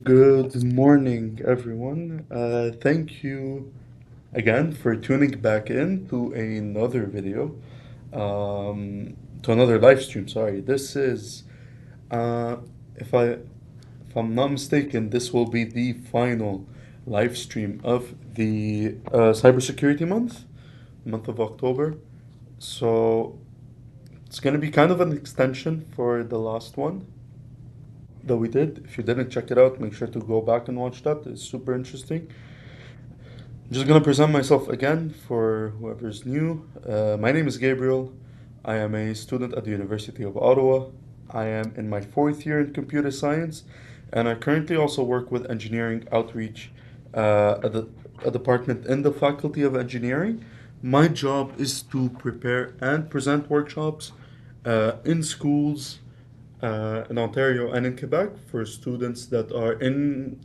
Good morning, everyone. Thank you again for tuning back in to another video, to another live stream. Sorry, this is, uh, if I if I'm not mistaken, this will be the final live stream of the cybersecurity month of October. So it's gonna be kind of an extension for the last one that we did. If you didn't check it out, make sure to go back and watch that. It's super interesting. I'm just gonna present myself again for whoever's new. My name is Gabriel. I am a student at the University of Ottawa. I am in my fourth year in computer science, and I currently also work with engineering outreach at a department in the Faculty of Engineering. My job is to prepare and present workshops in schools in Ontario and in Quebec for students that are in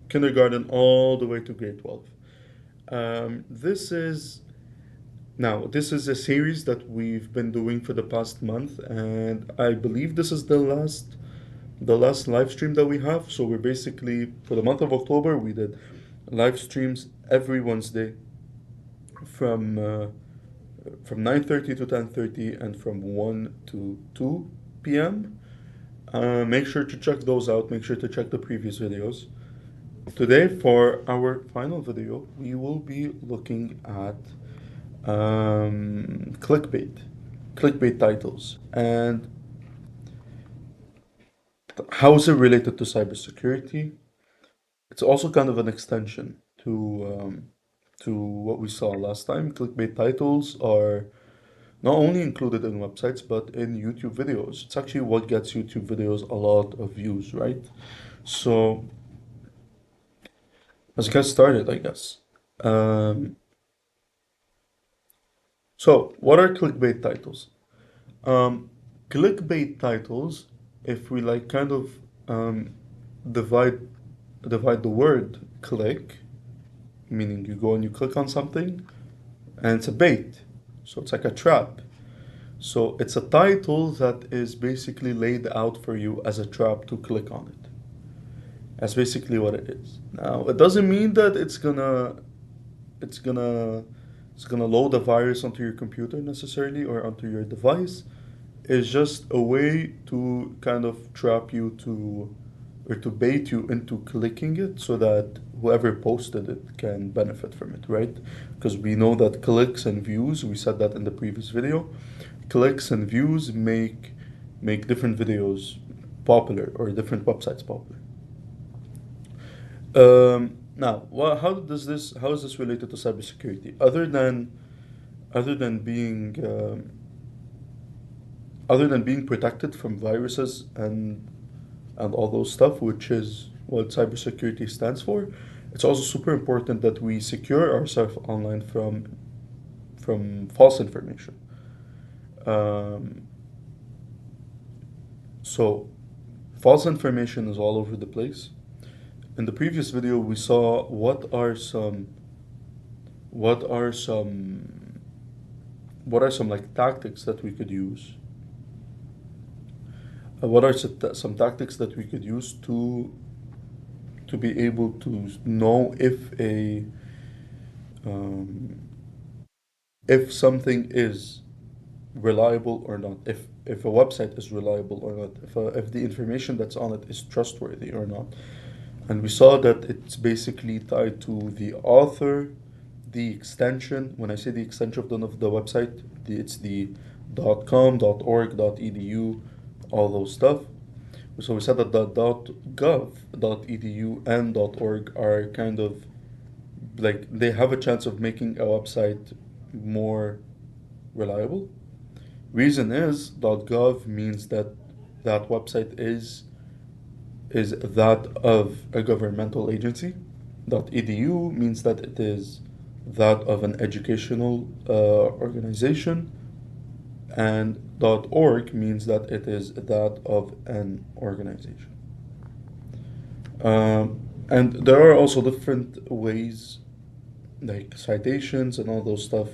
kindergarten all the way to grade 12. This is this is a series that we've been doing for the past month, and I believe this is the last live stream that we have. So we're basically for the month of October we did live streams every Wednesday from uh, from 9:30 to 10:30 and from 1 to 2 p.m. Make sure to check those out. Make sure to check the previous videos. Today, for our final video, we will be looking at clickbait titles, and how is it related to cybersecurity? It's also kind of an extension to what we saw last time. Clickbait titles are not only included in websites but in YouTube videos. It's actually what gets YouTube videos a lot of views, right? So let's get started, I guess. Um, so, what are clickbait titles? Um, Clickbait titles, if we like kind of um, divide divide the word click, meaning you go and you click on something, and it's a bait, so it's like a trap. So it's a title that is basically laid out for you as a trap to click on it. That's basically what it is. Now, it doesn't mean that it's gonna it's gonna load a virus onto your computer necessarily or onto your device. It's just a way to kind of trap you to or to bait you into clicking it so that whoever posted it can benefit from it, right? Because we know that clicks and views, we said that in the previous video, clicks and views make different videos popular or different websites popular. Now, how is this related to cybersecurity? Other than being other than being protected from viruses and all those stuff, which is what cybersecurity stands for, it's also super important that we secure ourselves online from false information. Um, so, false information is all over the place. In the previous video, we saw what are some what are some like tactics that we could use. What are some tactics that we could use to be able to know um, if something is reliable or not, if a website is reliable or not, if the information that's on it is trustworthy or not. And we saw that it's basically tied to the author, the extension. When I say the extension of the website, it's the .com, .org, .edu, all those stuff. So we said that the .gov, .edu, and .org are kind of like they have a chance of making a website more reliable. Reason is .gov means that that website is that of a governmental agency. .edu means that it is that of an educational organization, and .org means that it is that of an organization. And there are also different ways, like citations and all those stuff.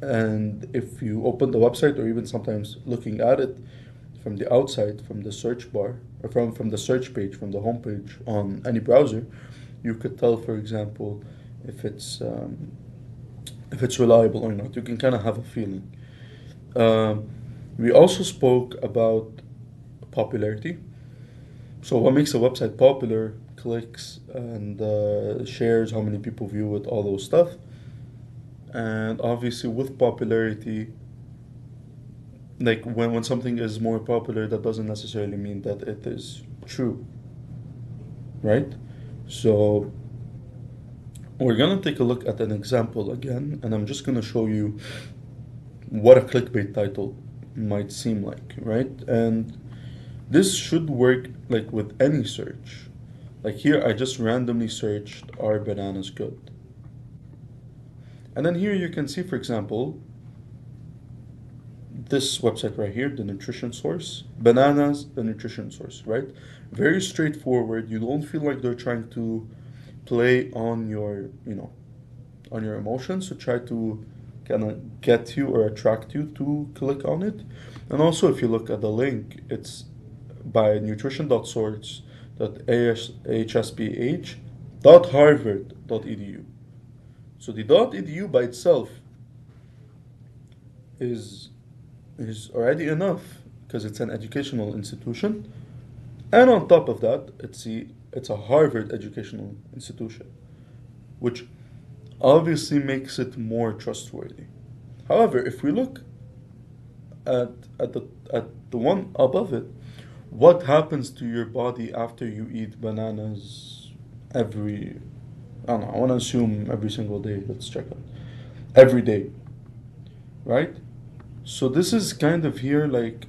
And if you open the website, or even sometimes looking at it, from the outside, from the search bar, or from the search page, from the home page on any browser, you could tell, for example, if it's um, if it's reliable or not. You can kind of have a feeling. Um, we also spoke about popularity. So what makes a website popular? Clicks and shares, how many people view it, all those stuff. And obviously, with popularity, like when something is more popular, that doesn't necessarily mean that it is true, right? So we're gonna take a look at an example again, and I'm just gonna show you what a clickbait title might seem like, right? And this should work like with any search. Like here, I just randomly searched, "Are bananas good?" And then here you can see, for example, this website right here, the nutrition source. Bananas, the nutrition source, right? Very straightforward. You don't feel like they're trying to play on your, on your emotions to try to kind of get you or attract you to click on it. And also, if you look at the link, it's by nutrition.source.hsph.harvard.edu. So the .edu by itself is is already enough because it's an educational institution. And on top of that, it's a Harvard educational institution, which obviously makes it more trustworthy. However, if we look at at the at the one above it, what happens to your body after you eat bananas every I don't know, I want to assume every single day. Let's check it. Every day, right? So this is kind of here like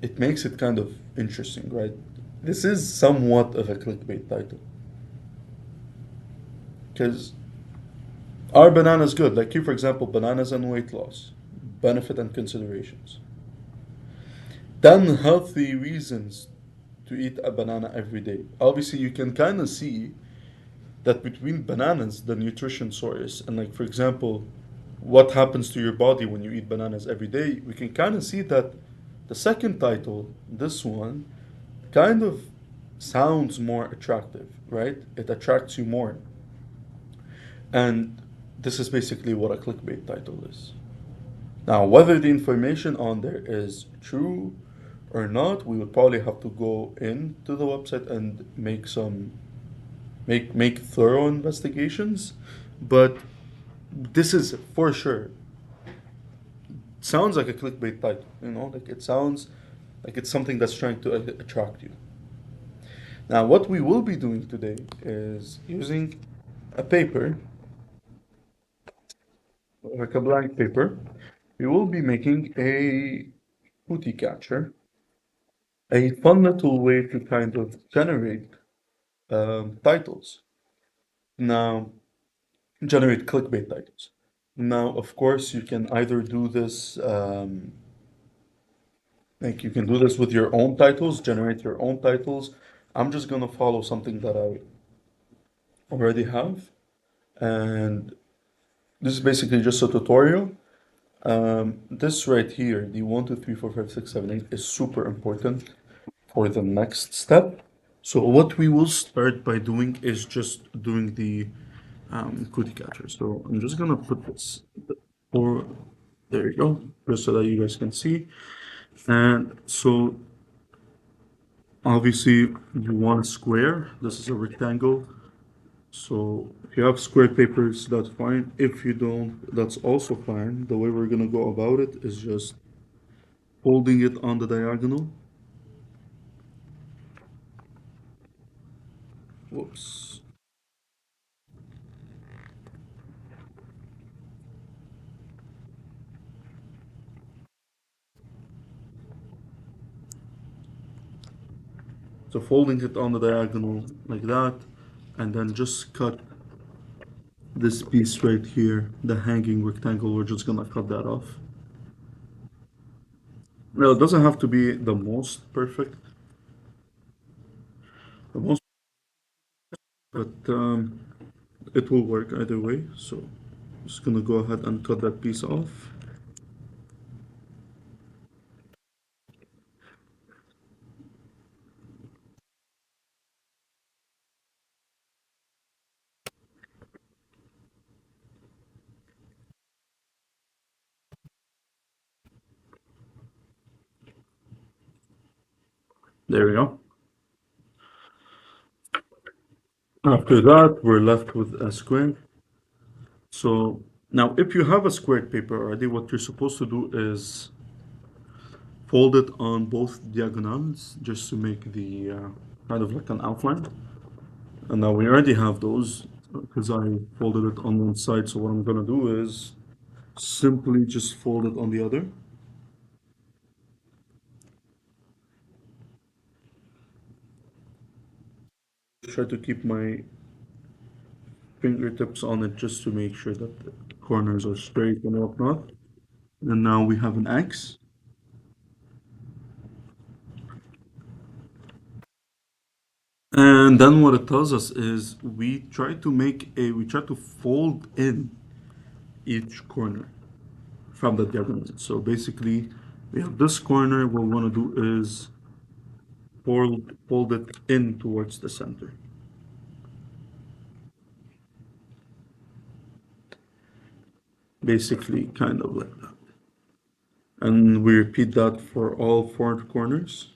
it makes it kind of interesting, right? This is somewhat of a clickbait title. Because are bananas good? Like here, for example, bananas and weight loss, benefit and considerations. 10 healthy reasons to eat a banana every day. Obviously, you can kind of see that between bananas, the nutrition source, and like, for example, what happens to your body when you eat bananas every day, we can kind of see that the second title, this one, kind of sounds more attractive, right? It attracts you more. And this is basically what a clickbait title is. Now, whether the information on there is true or not, we would probably have to go into the website and make thorough investigations. But this is for sure sounds like a clickbait title, like it sounds like it's something that's trying to attract you. Now, what we will be doing today is using a paper, like a blank paper. We will be making a cootie catcher, a fun little way to kind of generate titles. Now, generate clickbait titles. Now, of course, you can either do this, like you can do this with your own titles, generate your own titles. I'm just gonna follow something that I already have, and this is basically just a tutorial. This right here, the 1, 2, 3, 4, 5, 6, 7, 8, is super important for the next step. So what we will start by doing is just doing the cookie catcher. So I'm just gonna put this, or there you go, just so that you guys can see. And so obviously you want a square. This is a rectangle. So if you have square papers, that's fine. If you don't, that's also fine. The way we're gonna go about it is just folding it on the diagonal. Whoops. So folding it on the diagonal like that, and then just cut this piece right here, the hanging rectangle. We're just gonna cut that off. Now it doesn't have to be the most perfect, the most, but it will work either way. So just gonna go ahead and cut that piece off. There we go. After that, we're left with a square. So now, if you have a squared paper already, what you're supposed to do is fold it on both diagonals just to make the kind of like an outline. And now we already have those because I folded it on one side. So what I'm gonna do is simply just fold it on the other. Try to keep my fingertips on it just to make sure that the corners are straight and whatnot. And now we have an X. And then what it tells us is we try to fold in each corner from the diagonal. So basically, we have this corner. What we want to do is fold it in towards the center. Basically, kind of like that. And we repeat that for all four corners.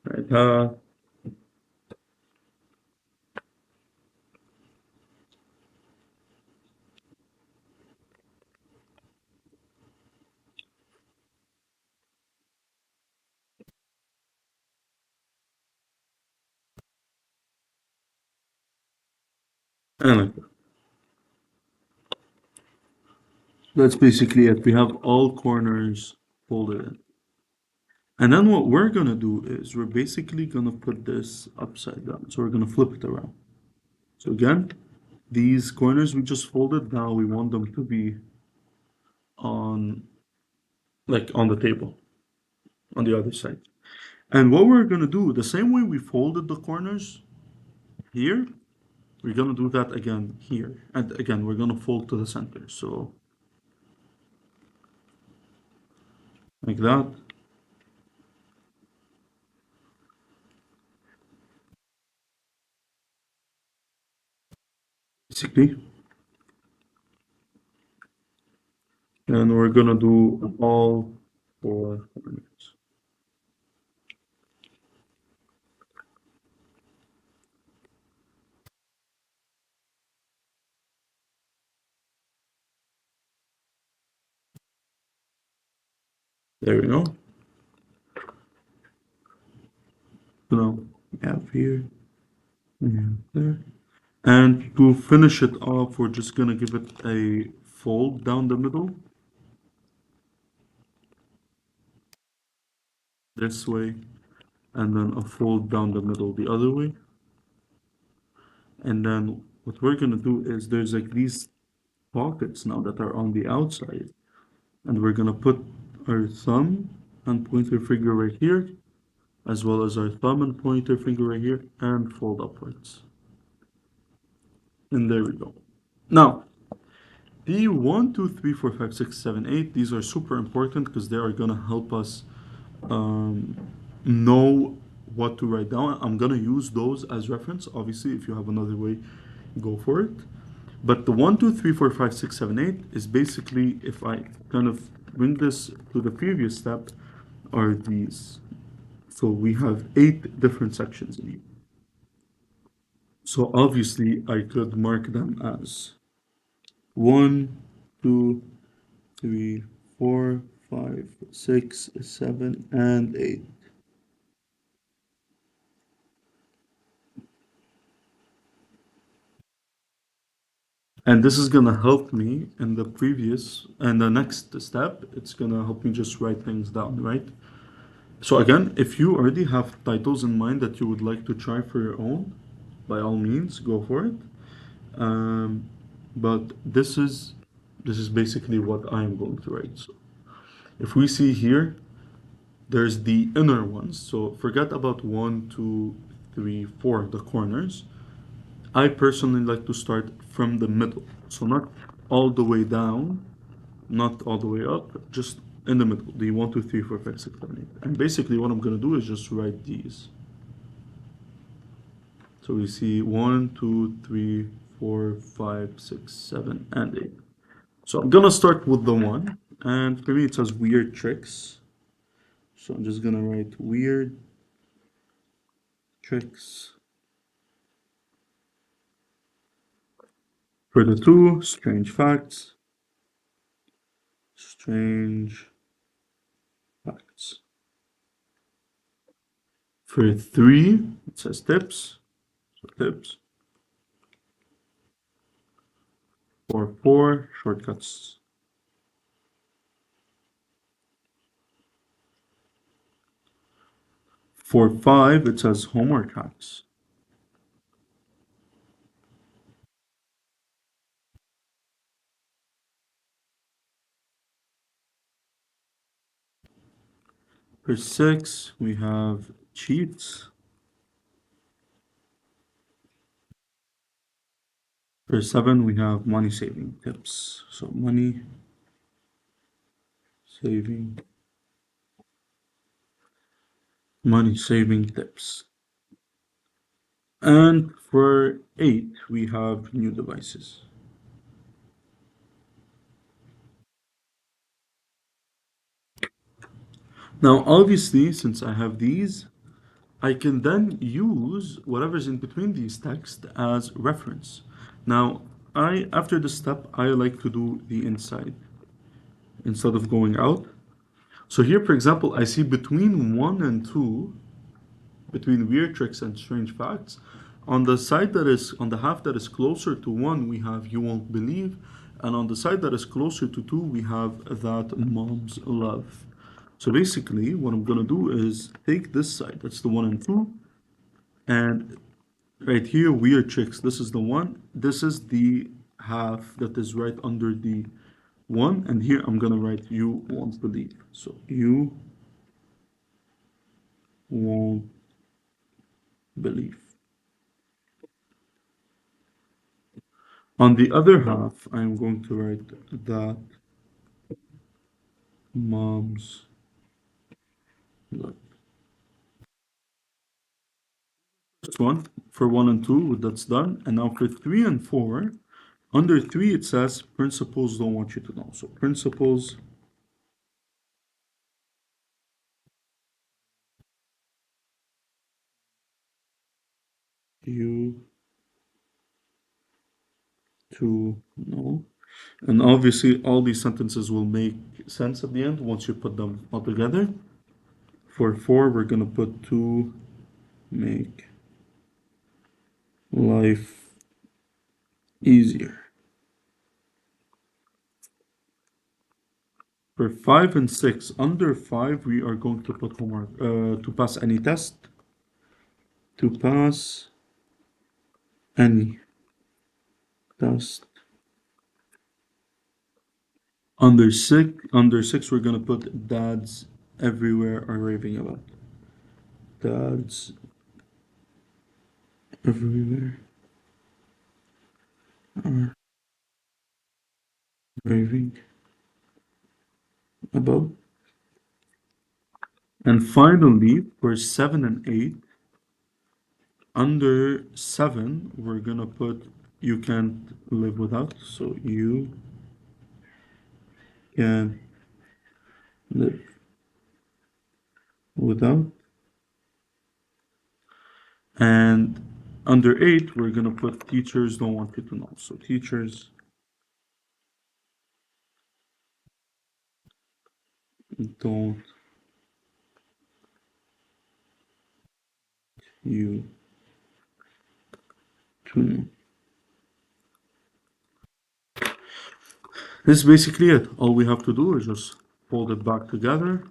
Right. And like that. That's basically it. We have all corners folded in. And then what we're gonna do is we're basically gonna put this upside down. So we're gonna flip it around. So again, these corners we just folded, now we want them to be on on the table on the other side. And what we're gonna do, the same way we folded the corners here, we're gonna do that again here. And again, we're gonna fold to the center. So like that. Basically. And we're gonna do all four corners. There we go. So now we have here, we have there. And to finish it off, we're just gonna give it a fold down the middle this way, and then a fold down the middle the other way. And then what we're gonna do is there's like these pockets now that are on the outside, and we're gonna put our thumb and pointer finger right here, as well as our thumb and pointer finger right here, and fold upwards. And there we go. Now, the 1, 2, 3, 4, 5, 6, 7, 8, these are super important because they are gonna help us um, know what to write down. I'm gonna use those as reference. Obviously, if you have another way, go for it. But the 1, 2, 3, 4, 5, 6, 7, 8 is basically, if I kind of bring this to the previous step, are these. So we have 8 different sections in here. So obviously, I could mark them as 1, 2, 3, 4, 5, 6, 7, and 8. And this is gonna help me in the previous and the next step. It's gonna help me just write things down, right? So again, if you already have titles in mind that you would like to try for your own, by all means, go for it. Um, but this is basically what I'm going to write. So if we see here, there's the inner ones. So forget about 1, 2, 3, 4, the corners. I personally like to start from the middle. So not all the way down, not all the way up, just in the middle. The 1, 2, 3, 4, 5, 6, 7, 8. And basically what I'm gonna do is just write these. So we see 1, 2, 3, 4, 5, 6, 7, and 8. So I'm gonna start with the 1, And for me, it says weird tricks. So I'm just gonna write weird tricks. For the 2, strange facts. Strange facts. For 3, it says tips. So tips. For 4, shortcuts. For 5, it says homework hacks. For 6, we have cheats. For 7, we have money saving tips. So money saving, money saving tips. And for 8, we have new devices. Now, obviously, since I have these, I can then use whatever's in between these texts as reference. Now, after this step, I like to do the inside instead of going out. So here, for example, I see between 1 and 2, between weird tricks and strange facts, on the side that is, on the half that is closer to 1, we have you won't believe. And on the side that is closer to 2, we have that mom's love. So basically, what I'm gonna do is take this side, that's the 1 and 2, and right here, weird tricks. This is the 1. This is the half that is right under the 1. And here I'm gonna write you won't believe. So you won't believe. On the other half, I'm going to write that mom's love. First one for 1 and 2, that's done. And now for 3 and 4, under 3 it says principals don't want you to know. So principals you to know. And obviously, all these sentences will make sense at the end once you put them all together. For 4, we're going to put to make life easier. For 5 and 6, under 5, we are going to put homework to pass any test. To pass any test. Under 6, we're going to put dads everywhere are raving about. Dads everywhere are raving about. And finally, for 7 and 8, under 7, we're gonna put you can't live without. So you can live without. And under 8, we're gonna put teachers don't want you to know. So teachers don't you to know. This is basically it. All we have to do is just fold it back together.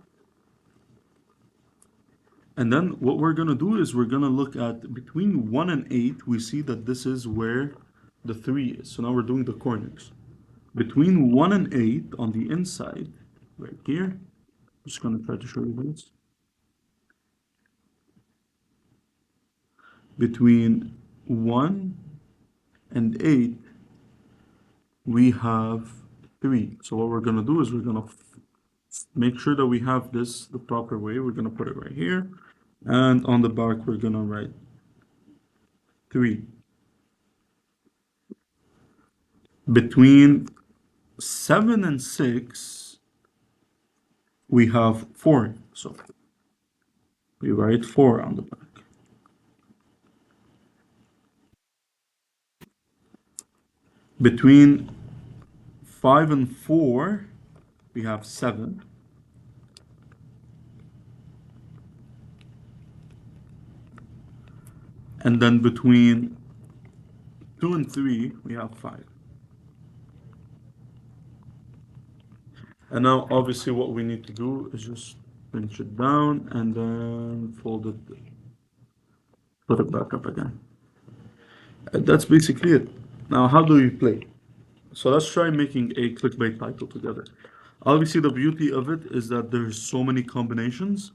And then what we're gonna do is we're gonna look at between 1 and 8, we see that this is where the 3 is. So now we're doing the corners. Between 1 and 8 on the inside, right here, I'm just gonna try to show you this. Between 1 and 8, we have 3. So what we're gonna do is we're gonna make sure that we have this the proper way. We're gonna put it right here. And on the back, we're gonna write 3. Between 7 and 6, we have 4. So we write 4 on the back. Between 5 and 4, we have 7. And then between 2 and 3, we have 5. And now, obviously, what we need to do is just pinch it down and then fold it, put it back up again. And that's basically it. Now, how do you play? So let's try making a clickbait title together. Obviously, the beauty of it is that there's so many combinations.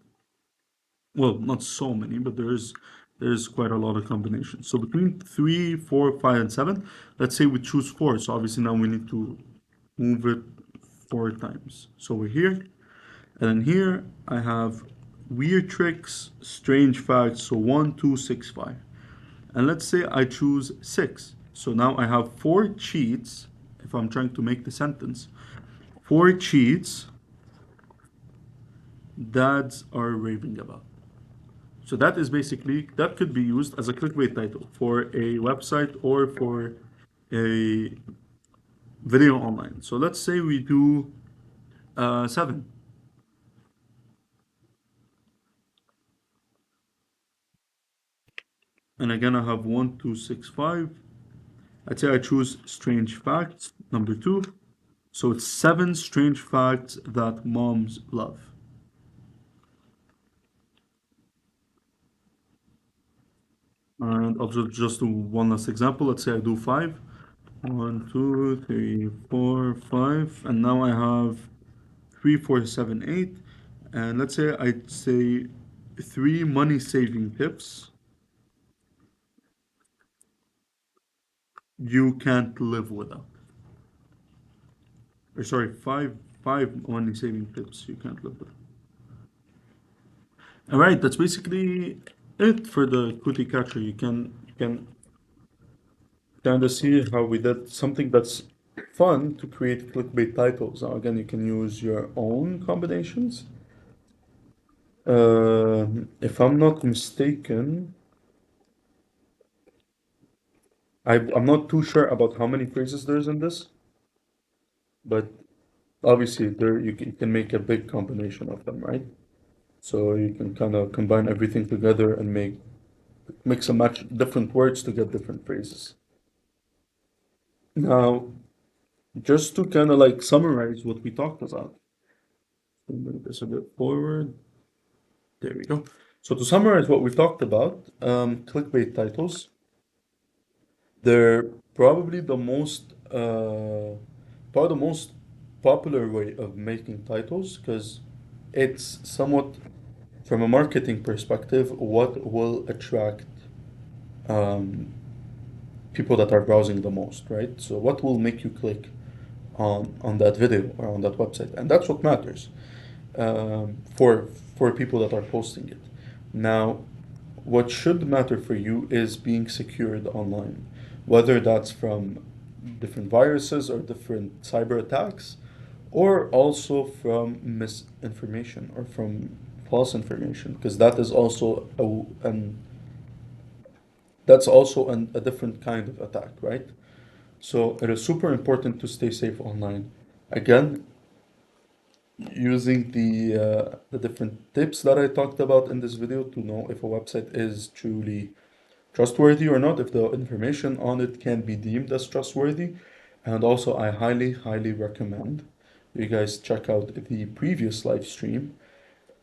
Well, not so many, but there's quite a lot of combinations. So between 3, 4, 5, and 7, let's say we choose 4. So obviously now we need to move it 4 times. So we're here, and then here I have weird tricks, strange facts. So 1, 2, 6, 5. And let's say I choose 6. So now I have 4 cheats. If I'm trying to make the sentence, 4 cheats dads are raving about. So that is basically, that could be used as a clickbait title for a website or for a video online. So let's say we do 7. And again, I have 1, 2, 6, 5. I'd say I choose strange facts, number 2. So it's 7 strange facts that moms love. And I'll just do one last example. Let's say I do 5. 1, 2, 3, 4, 5. And now I have 3, 4, 7, 8. And let's say I'd say 3 money saving tips you can't live without. Or sorry, five money saving tips you can't live without. All right, that's basically it for the cookie catcher. You can kind of see how we did something that's fun to create clickbait titles. Now again, you can use your own combinations. If I'm not mistaken, I'm not too sure about how many phrases there's in this, but obviously there you can make a big combination of them, right? So you can kind of combine everything together and mix and match different words to get different phrases. Now, just to kind of like summarize what we talked about, move this a bit forward. There we go. So to summarize what we talked about, clickbait titles, they're probably probably the most popular way of making titles because it's somewhat, from a marketing perspective, what will attract um, people that are browsing the most, right? So what will make you click on that video or on that website, and that's what matters for people that are posting it. Now, what should matter for you is being secured online, whether that's from different viruses or different cyber attacks, or also from misinformation or from false information, because that is also a different kind of attack, right? So it is super important to stay safe online. Again, using the different tips that I talked about in this video to know if a website is truly trustworthy or not, if the information on it can be deemed as trustworthy. And also, I highly, highly recommend you guys check out the previous live stream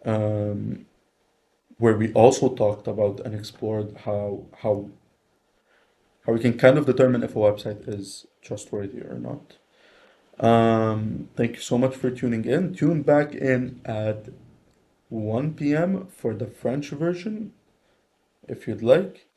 um, where we also talked about and explored how we can kind of determine if a website is trustworthy or not. Thank you so much for tuning in. Tune back in at 1 p.m. for the French version, if you'd like.